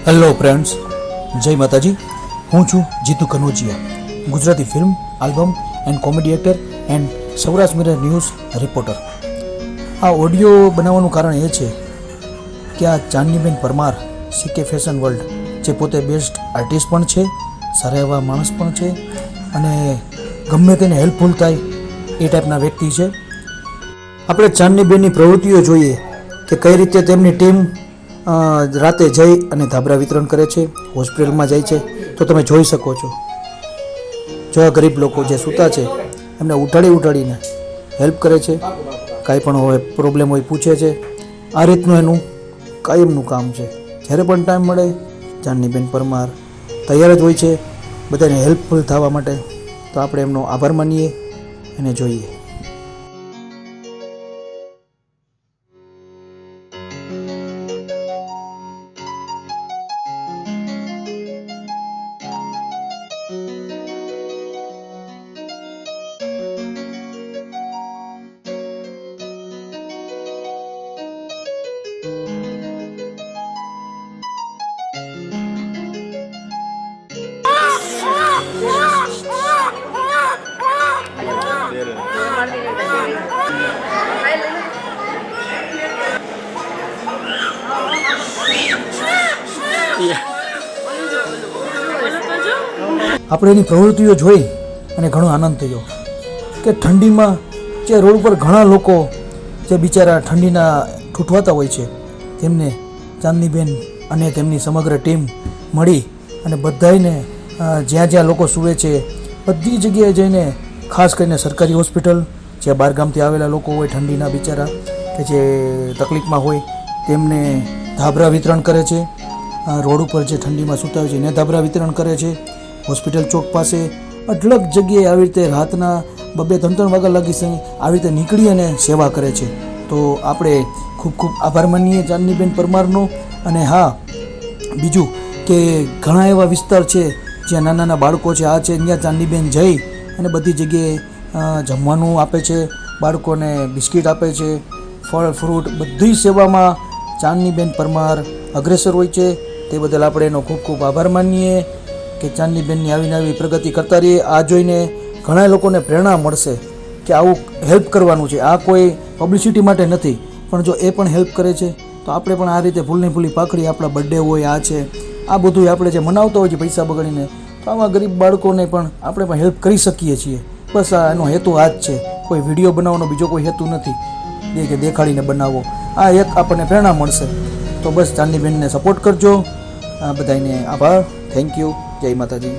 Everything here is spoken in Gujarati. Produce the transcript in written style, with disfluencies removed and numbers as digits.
હેલો ફ્રેન્ડ્સ, જય માતાજી. હું છું Jitu Kanojiya, Gujarati film, album and comedy actor and Saurashtra mirror news reporter. આ ઓડિયો બનાવવાનું કારણ એ છે કે આ Chandniben Parmar CK fashion world, જે પોતે બેસ્ટ આર્ટિસ્ટ પણ છે, સારા એવા માણસ પણ છે અને ગમે તેને હેલ્પફુલ થાય એ ટાઈપના વ્યક્તિ છે. આપણે ચાંદનીબેનની પ્રવૃત્તિઓ જોઈએ કે કઈ રીતે તેમની ટીમ રાતે જઈ અને ધાબળા વિતરણ કરે છે, હોસ્પિટલમાં જાય છે, તો તમે જોઈ શકો છો. જો આ ગરીબ લોકો જે સૂતા છે એમને ઉઠાડીને હેલ્પ કરે છે, કાંઈ પણ હોય પ્રોબ્લેમ હોય પૂછે છે. આ રીતનું એનું કાયમનું કામ છે. જ્યારે પણ ટાઈમ મળે ચાંદનીબેન પરમાર તૈયાર જ હોય છે બધાને હેલ્પફુલ થવા માટે. તો આપણે એમનો આભાર માનીએ અને જોઈએ. આપણે એની પ્રવૃત્તિઓ જોઈ અને ઘણો આનંદ થયો કે ઠંડીમાં જે રોડ પર ઘણા લોકો જે બિચારા ઠંડીના ઠૂઠવાતા હોય છે, તેમને ચાંદનીબેન અને તેમની સમગ્ર ટીમ મળી અને બધાને જ્યાં જ્યાં લોકો સૂવે છે બધી જગ્યાએ જઈને, ખાસ કરીને સરકારી હોસ્પિટલ, જે બહારગામથી આવેલા લોકો હોય ઠંડીના બિચારા કે જે તકલીફમાં હોય, તેમને ધાબળા વિતરણ કરે છે. રોડ ઉપર જે ઠંડીમાં સૂતા હોય છે એને ધાબળા વિતરણ કરે છે. હોસ્પિટલ ચોક પાસે અઢળક જગ્યાએ આવી રીતે રાતના 2-3 વાગ્યા લાગી આવી રીતે નીકળી અને સેવા કરે છે. તો આપણે ખૂબ ખૂબ આભાર માનીએ ચાંદનીબેન પરમારનો. અને હા, બીજું કે ઘણા એવા વિસ્તાર છે જ્યાં નાના બાળકો છે, આ છે, ત્યાં ચાંદનીબેન જઈ અને બધી જગ્યાએ જમવાનું આપે છે, બાળકોને બિસ્કિટ આપે છે, ફળ ફ્રૂટ બધી સેવામાં ચાંદનીબેન પરમાર અગ્રેસર હોય છે. તે બદલ આપણે એનો ખૂબ ખૂબ આભાર માનીએ કે ચાંદનીબેનની આવીને આવી પ્રગતિ કરતા રહીએ. આ જોઈને ઘણા લોકોને પ્રેરણા મળશે કે આવું હેલ્પ કરવાનું છે. આ કોઈ પબ્લિસિટી માટે નથી, પણ જો એ પણ હેલ્પ કરે છે તો આપણે પણ આ રીતે ફૂલની ફૂલી પાખડી, આપણા બર્થડે હોય, આ છે, આ બધું આપણે જે મનાવતા હોય છે પૈસા બગાડીને, તો આવા ગરીબ બાળકોને પણ આપણે પણ હેલ્પ કરી શકીએ છીએ. બસ આ એનો હેતુ આ જ છે. કોઈ વિડીયો બનાવવાનો બીજો કોઈ હેતુ નથી કે દેખાડીને બનાવો. આ એક આપણને પ્રેરણા મળશે. તો બસ ચાંદનીબેનને સપોર્ટ કરજો. આ બધાને આભાર. Thank you. જય માતાજી.